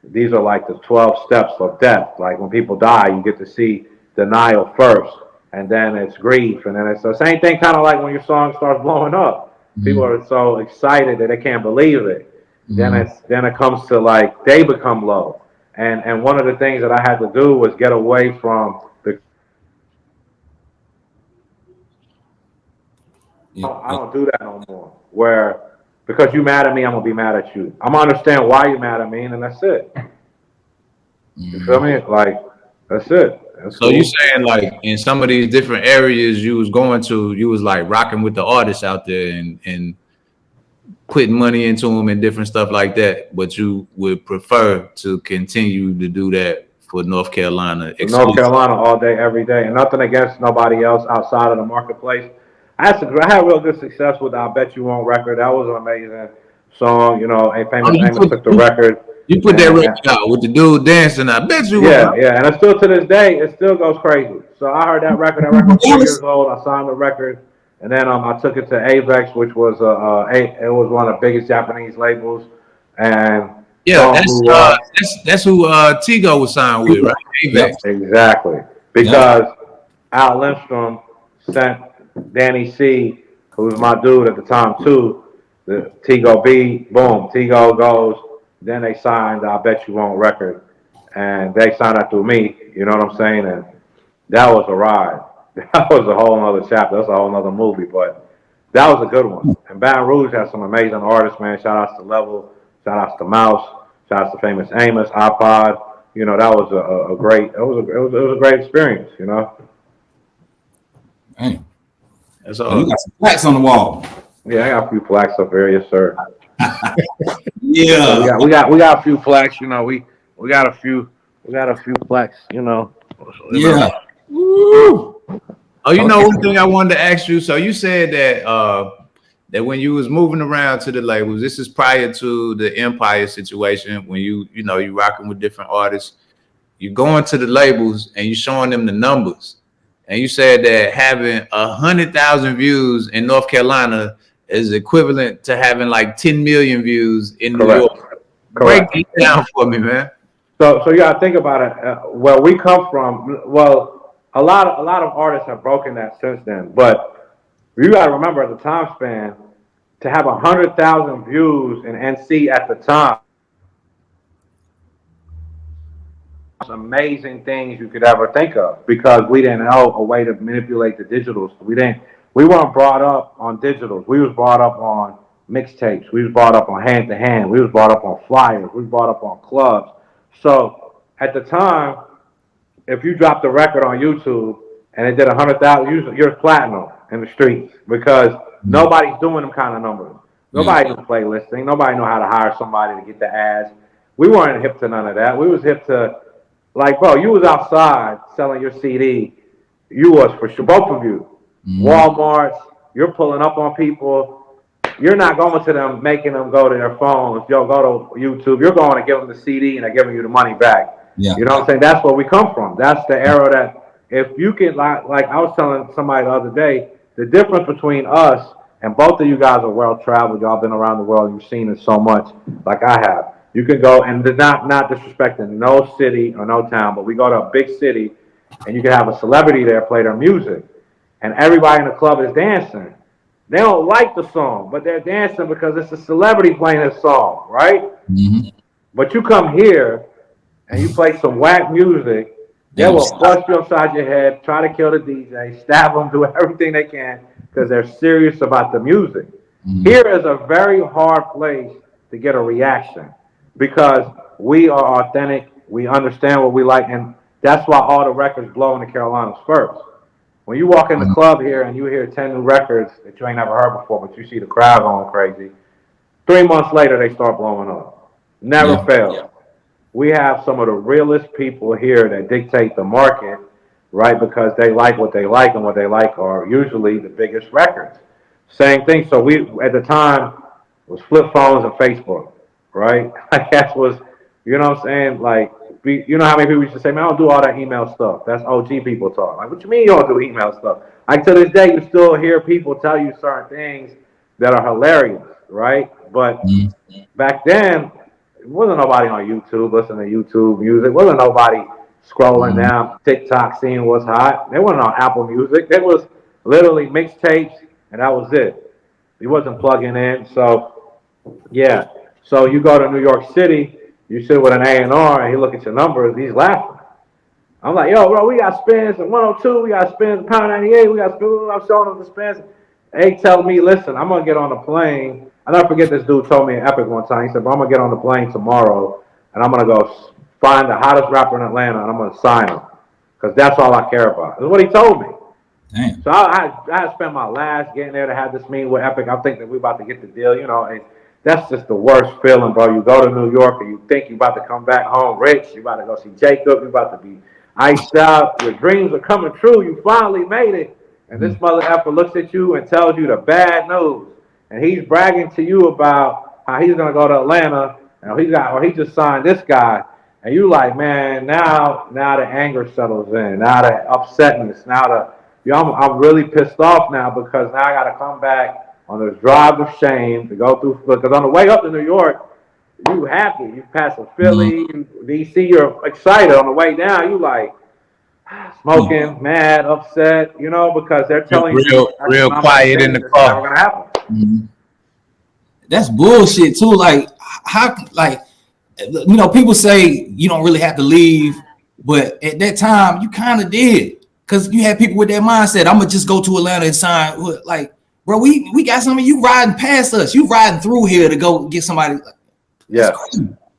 these are like the 12 steps of death. Like when people die, you get to see denial first, and then it's grief, and then it's the same thing, kind of like when your song starts blowing up. People are so excited that they can't believe it. Then it comes to like they become low. And one of the things that I had to do was get away from the I don't do that no more. Because you mad at me, I'm gonna be mad at you. I'm gonna understand why you're mad at me, and that's it. You feel me? Like, that's it. That's so cool. You saying like in some of these different areas you was going to, you was like rocking with the artists out there and putting money into them and different stuff like that, but you would prefer to continue to do that for North Carolina. North Carolina all day, every day, and nothing against nobody else outside of the marketplace. I had real good success with I Bet You Won't record. That was an amazing song. Amos took the record. You put that record out with the dude dancing. I bet you. Yeah, and it's still to this day, it still goes crazy. So I heard that record. That record was 3 years old. I signed the record, and then I took it to EXEC, which was it was one of the biggest Japanese labels. And yeah, that's who Tigo was signed with, right? Yep, exactly. Because Al Lindstrom sent Danny C, who was my dude at the time too, the Tigo B, boom, Tigo goes. Then they signed I Bet You Won't record, and they signed that through me. You know what I'm saying? And that was a ride. That was a whole other chapter. That's a whole other movie, but that was a good one. And Baton Rouge has some amazing artists, man. Shout outs to Level, shout outs to Mouse, shout outs to Famous Amos, iPod. That was a great. It was a great experience. Damn. That's all. You got some plaques on the wall. Yeah, I got a few plaques up here, yes, sir. Yeah, we got a few plaques. We got a few plaques. Yeah. Woo. Oh, one thing I wanted to ask you. So you said that that when you was moving around to the labels, this is prior to the Empire situation, when you rocking with different artists, you going to the labels and you showing them the numbers. And you said that having 100,000 views in North Carolina is equivalent to having like 10 million views in New York. Break it down for me, man. So you gotta think about it. Where we come from, well, a lot of artists have broken that since then. But you gotta remember, at the time span, to have 100,000 views in NC at the time, amazing things you could ever think of, because we didn't know a way to manipulate the digitals. We weren't brought up on digitals. We was brought up on mixtapes. We was brought up on hand to hand. We was brought up on flyers. We was brought up on clubs. So at the time, if you dropped a record on YouTube and it did 100,000, you're platinum in the streets, because nobody's doing them kind of numbers. Nobody knew playlisting. Nobody knew how to hire somebody to get the ads. We weren't hip to none of that. We was hip to, like, bro, you was outside selling your CD. You was, for sure, both of you. Walmart's, you're pulling up on people. You're not going to them, making them go to their phones. Yo, go to YouTube. You're going to give them the CD and they're giving you the money back. Yeah. You know what I'm saying? That's where we come from. That's the era that, if you can, like I was telling somebody the other day, the difference between us, and both of you guys are well traveled. Y'all been around the world. You've seen it so much, like I have. You can go, and not disrespecting no city or no town, but we go to a big city, and you can have a celebrity there play their music, and everybody in the club is dancing. They don't like the song, but they're dancing because it's a celebrity playing this song, right? Mm-hmm. But you come here and you play some whack music, they will bust you upside your head, try to kill the DJ, stab them, do everything they can, because they're serious about the music. Mm-hmm. Here is a very hard place to get a reaction, because we are authentic, we understand what we like, and that's why all the records blow in the Carolinas first. When you walk in the club here and you hear 10 new records that you ain't never heard before, but you see the crowd going crazy, 3 months later they start blowing up. Never fails. Yeah. We have some of the realest people here that dictate the market, right? Because they like what they like, and what they like are usually the biggest records. Same thing. So we, at the time, was flip phones and Facebook, right? Like, that was, you know what I'm saying? Like, you know how many people used to say, man, I don't do all that email stuff. That's OG people talk. Like, what you mean you don't do email stuff? Like, to this day, you still hear people tell you certain things that are hilarious, right? But back then, wasn't nobody on YouTube listening to YouTube music. Wasn't nobody scrolling down TikTok seeing what's hot. They wasn't on Apple Music. It was literally mixtapes, and that was it. He wasn't plugging in. So, yeah. So you go to New York City, you sit with an A&R, and he look at your numbers, he's laughing. I'm like, yo, bro, we got spins at 102, we got spins at Pound 98, we got spins. I'm showing him the spins. They tell me, listen, I'm going to get on the plane. I never forget, this dude told me in Epic one time. He said, bro, I'm going to get on the plane tomorrow, and I'm going to go find the hottest rapper in Atlanta, and I'm going to sign him, because that's all I care about. That's what he told me. Damn. So I spent my last getting there to have this meeting with Epic. I'm thinking we about to get the deal, you know, and that's just the worst feeling, bro. You go to New York and you think you about to come back home rich. You about to go see Jacob. You about to be iced out. Your dreams are coming true. You finally made it. And this mother effer looks at you and tells you the bad news. And he's bragging to you about how he's going to go to Atlanta, and he just signed this guy. And you like, man, now the anger settles in. Now the upsetness. Now I'm really pissed off now, because now I got to come back on this drive of shame to go through. Because on the way up to New York, you happy. You pass a Philly, DC, you're excited. On the way down, you like smoking, mad, upset, you know, because they're telling you real quiet in the car. Never gonna happen. That's bullshit too. Like, how, like, you know, people say you don't really have to leave, but at that time you kind of did, because you had people with that mindset. I'm gonna just go to Atlanta and sign. Like, bro, we got something. You riding past us. You riding through here to go get somebody. Yes,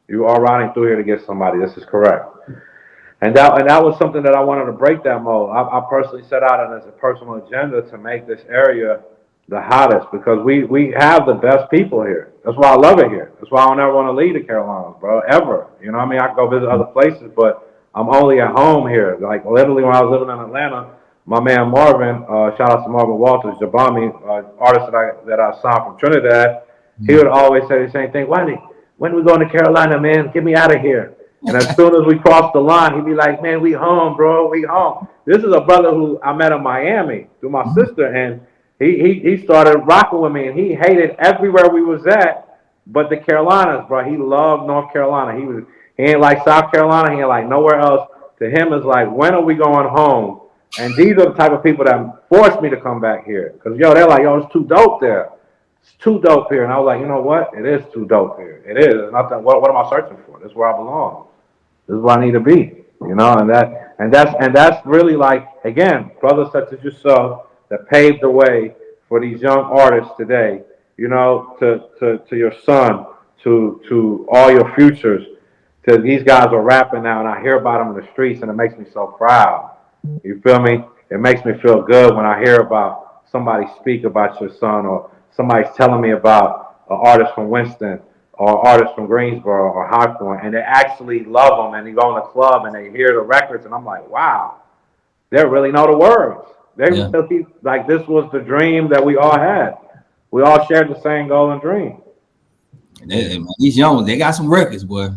you are riding through here to get somebody. This is correct. And that was something that I wanted to break that mold. I personally set out as a personal agenda to make this area the hottest, because we have the best people here. That's why I love it here. That's why I don't ever want to leave the Carolinas, bro, ever. You know what I mean? I can go visit other places, but I'm only at home here. Like, literally, when I was living in Atlanta, my man Marvin, shout out to Marvin Walters, Jabami, artist that I signed from Trinidad, he would always say the same thing. Waleed, when we going to Carolina, man? Get me out of here. And as soon as we crossed the line, he'd be like, man, we home, bro. We home. This is a brother who I met in Miami through my sister, and he started rocking with me, and he hated everywhere we was at but the Carolinas, bro. He loved North Carolina. He ain't like South Carolina. He ain't like nowhere else. To him, it's like, when are we going home? And these are the type of people that forced me to come back here. Because, yo, they're like, yo, it's too dope there. It's too dope here. And I was like, you know what? It is too dope here. It is. It's nothing. What am I searching for? This is where I belong. This is where I need to be. You know, and that's really like, again, brothers such as yourself that paved the way for these young artists today, you know, to your son, to all your futures. To these guys are rapping now, and I hear about them in the streets, and it makes me so proud. You feel me? It makes me feel good when I hear about somebody speak about your son, or somebody's telling me about an artist from Winston or artist from Greensboro or High Point, and they actually love them, and they go in the club and they hear the records, and I'm like, wow, they really know the words. They really, like, this was the dream that we all had. We all shared the same goal and dream. These young ones, they got some records, boy.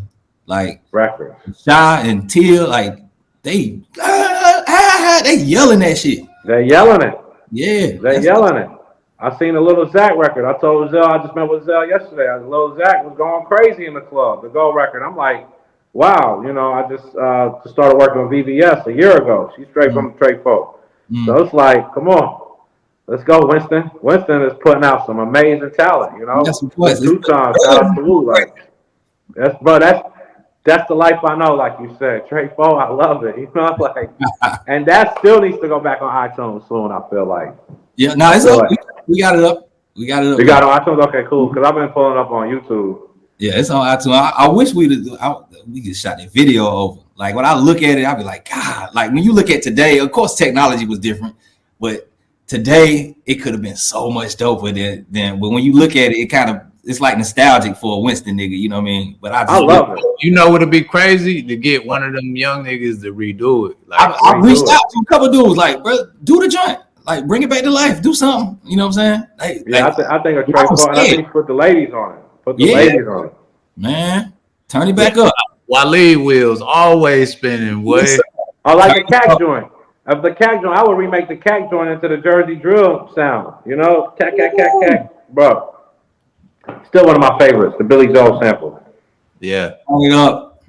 Like records. Shy and Teal, like they yelling that shit. They're yelling it. Yeah, they're yelling it. I seen a Little Zach record. I told Zell, I just met with Zell yesterday. Little Zach was going crazy in the club, the Go record. I'm like, wow, you know, I just started working with VVS a year ago. She's straight from Trey Folk. So it's like, come on, let's go, Winston. Winston is putting out some amazing talent, you know. 2 times, shout out to Wu. Like, that's the life I know, like you said. Trey Folk, I love it. You know, like, and that still needs to go back on iTunes soon, I feel like. Yeah, no, it's up. We got it up. We got it up. You got it on iTunes? Okay, cool. Because I've been pulling up on YouTube. Yeah, it's on iTunes. I wish we could shot that video over. Like, when I look at it, I'll be like, God. Like, when you look at today, of course, technology was different, but today it could have been so much doper than. But when you look at it, it's like nostalgic for a Winston nigga. You know what I mean? But I love it. You know what'd be crazy? To get one of them young niggas to redo it. Like, I reached out to a couple dudes, like, bro, do the joint. Like, bring it back to life. Do something. You know what I'm saying? I think a Trey Folk, and I think put the ladies on it. Put the ladies on it. Man, turn it back up. Waleed wheels always spinning. Way. I like the CAC joint. Of the CAC joint, I would remake the CAC joint into the Jersey drill sound. You know, CAC, CAC, CAC, CAC, bro. Still one of my favorites, the Billy Joel sample. Yeah. Turn it up.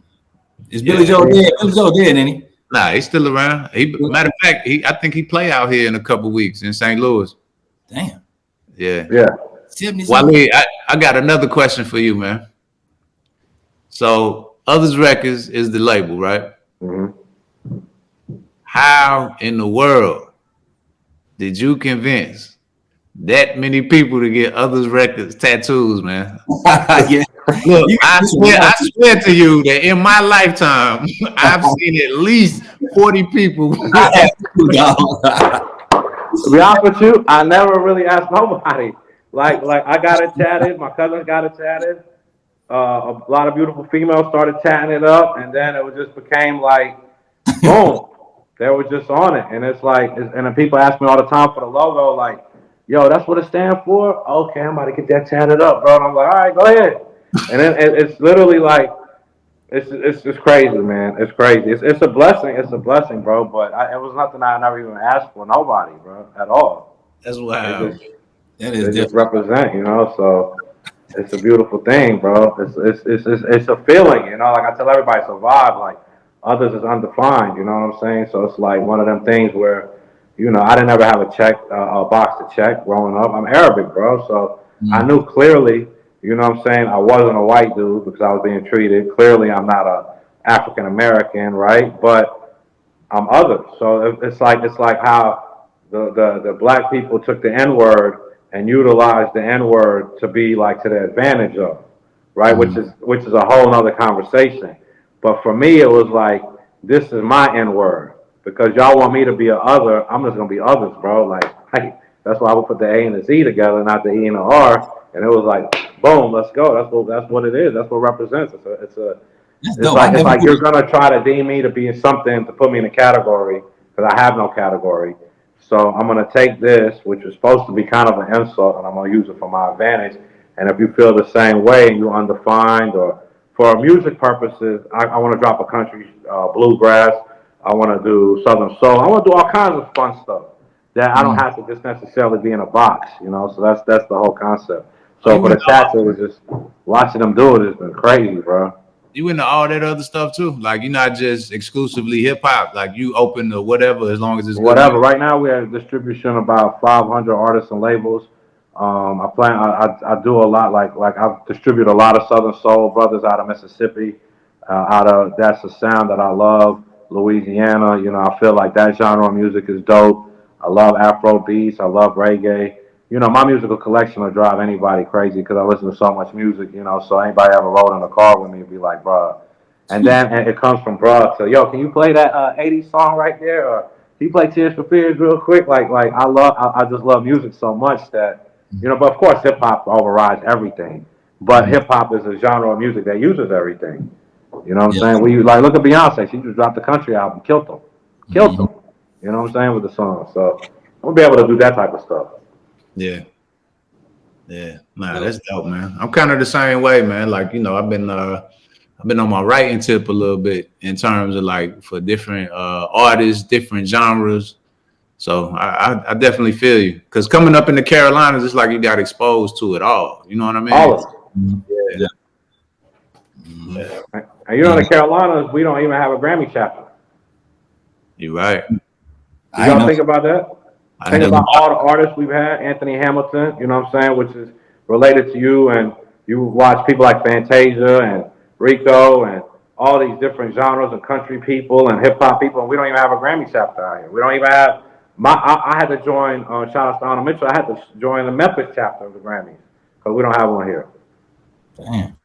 Is Billy Joel dead? Billy Joel dead, ain't he? Nah, he's still around. Matter of fact, I think he play out here in a couple weeks in St. Louis. Damn. Yeah. Yeah. Waleed, I got another question for you, man. So, Others Records is the label, right? Mm-hmm. How in the world did you convince that many people to get Others Records tattoos, man? Yeah. Look, I swear to you that in my lifetime, I've seen at least 40 people. To be honest with you, I never really asked nobody. Like I got it tatted. My cousin got it tatted. A lot of beautiful females started tatting it up, and then it just became like, boom. They were just on it, and it's like, and then people ask me all the time for the logo, like, yo, that's what it stands for? Okay, I'm about to get that tatted up, bro. And I'm like, all right, go ahead. And then it's literally like, it's just crazy, man. It's crazy. It's a blessing. It's a blessing, bro. But it was nothing I never even asked for, nobody, bro, at all. That's wild. They just represent, you know. So it's a beautiful thing, bro. It's a feeling, you know. Like I tell everybody, it's a vibe. Like Others is undefined, you know what I'm saying? So it's like one of them things where, you know, I didn't ever have a box to check growing up. I'm Arabic, bro. So I knew clearly, you know what I'm saying, I wasn't a white dude because I was being treated. Clearly, I'm not a African American, right? But I'm other. So it's like how the black people took the N-word and utilized the N-word to be like to their advantage of, right? Which is a whole nother conversation. But for me, it was like, this is my N-word. Because y'all want me to be a other, I'm just gonna be others, bro. Like that's why I would put the A and the Z together, not the E and the R. And it was like, boom, let's go. That's what it is. That's what it represents. It's like you're gonna try to deem me to be something to put me in a category because I have no category. So I'm going to take this, which is supposed to be kind of an insult, and I'm going to use it for my advantage. And if you feel the same way and you're undefined, or for music purposes, I want to drop a country bluegrass. I want to do Southern soul. I want to do all kinds of fun stuff that I don't have to just necessarily be in a box, you know. So that's the whole concept. So for the chats, it was just watching them do it has been crazy, bro. You into all that other stuff too? Like you're not just exclusively hip hop. Like you open to whatever as long as it's whatever. good. Right now we have distribution about 500 artists and labels. I do a lot like I've distributed a lot of Southern Soul brothers out of Mississippi, out of that's a sound that I love. Louisiana, you know, I feel like that genre of music is dope. I love Afro beats. I love reggae. You know, my musical collection will drive anybody crazy because I listen to so much music. You know, so anybody ever rode in a car with me would be like, bruh. And then it comes from bruh to, yo, can you play that 80s song right there? Or can you play Tears for Fears real quick? Like I just love music so much that, you know, but of course hip hop overrides everything. But hip hop is a genre of music that uses everything. You know what I'm saying? We like look at Beyonce. She just dropped the country album, killed them. You know what I'm saying with the song. So I'm gonna be able to do that type of stuff. Yeah. Nah, that's dope, man. I'm kind of the same way, man. Like, you know, I've been on my writing tip a little bit in terms of like for different artists, different genres. So I definitely feel you. Because coming up in the Carolinas, it's like you got exposed to it all. You know what I mean? All of it. Yeah. And you know, in the Carolinas, we don't even have a Grammy chapter. You're right. Did y'all think about that? Think about all the artists we've had. Anthony Hamilton, you know what I'm saying, which is related to you, and you watch people like Fantasia and Rico and all these different genres and country people and hip hop people, and we don't even have a Grammy chapter out here. We don't even have I had to join. Shout out to Arnold Mitchell. I had to join the Memphis chapter of the Grammys because we don't have one here. Damn.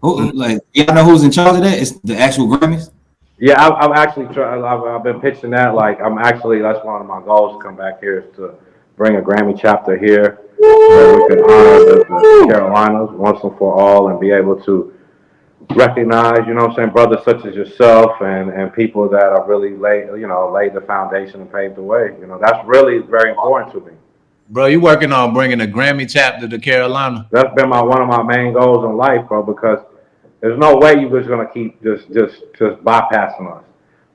Like, y'all know who's in charge of that? It's the actual Grammys. Yeah, I've actually tried. I've been pitching that. Like, that's one of my goals to come back here is to bring a Grammy chapter here where we can honor the Carolinas once and for all and be able to recognize, you know what I'm saying, brothers such as yourself and people that are really laid the foundation and paved the way. You know, that's really very important to me. Bro, you working on bringing a Grammy chapter to Carolina? That's been one of my main goals in life, bro, because there's no way you're just gonna keep just bypassing us.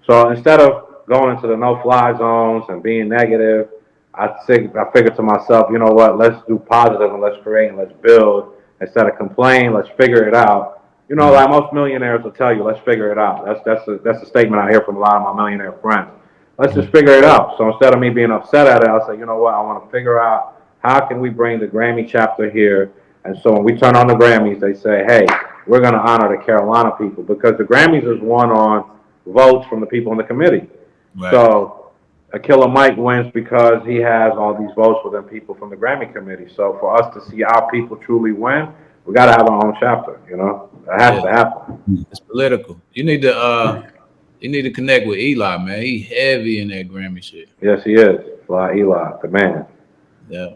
So instead of going into the no-fly zones and being negative, I figured to myself, you know what? Let's do positive and let's create and let's build instead of complain. Let's figure it out. You know, like most millionaires will tell you, let's figure it out. That's a statement I hear from a lot of my millionaire friends. Let's just figure it out. So instead of me being upset at it, I'll say, you know what? I want to figure out how can we bring the Grammy chapter here. And so when we turn on the Grammys, they say, hey, we're going to honor the Carolina people because the Grammys is won on votes from the people in the committee. Right. So Killer Mike wins because he has all these votes within people from the Grammy committee. So for us to see our people truly win, we got to have our own chapter, you know? That has to happen. It's political. You need to connect with Eli, man. He heavy in that Grammy shit. Yes, he is. Fly Eli, the man. Yeah.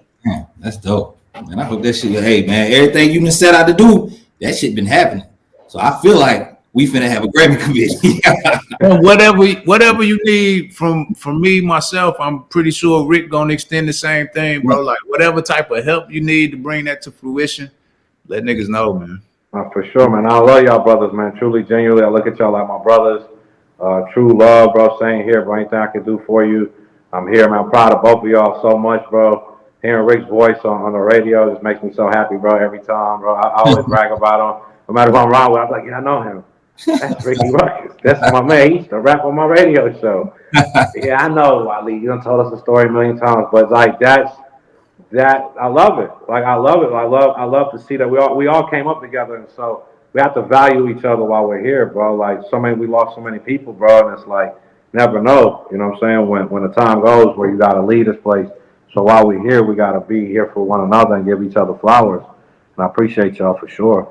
That's dope. And I hope that shit, hey, man, everything you been set out to do, that shit been happening. So I feel like we finna have a Grammy committee. whatever you need from me, myself, I'm pretty sure Rick gonna extend the same thing, bro. Like whatever type of help you need to bring that to fruition, let niggas know, man. For sure, man. I love y'all brothers, man. Truly, genuinely, I look at y'all like my brothers. True love, bro. Saying here, bro, anything I can do for you, I'm here, man. I'm proud of both of y'all so much, bro. Hearing Rick's voice on the radio just makes me so happy, bro, every time, bro. I always brag about him. No matter if I'm wrong with him, I'm like, yeah, I know him. That's Ricky Ruckus. That's my man. He used to rap on my radio show. Yeah, I know, Waleed. You done told us the story a million times, but like that I love it. Like I love it. I love to see that we all came up together, and so we have to value each other while we're here, bro. Like we lost so many people, bro, and it's like never know. You know what I'm saying? When the time goes where you gotta leave this place. So while we're here, we gotta be here for one another and give each other flowers. And I appreciate y'all for sure.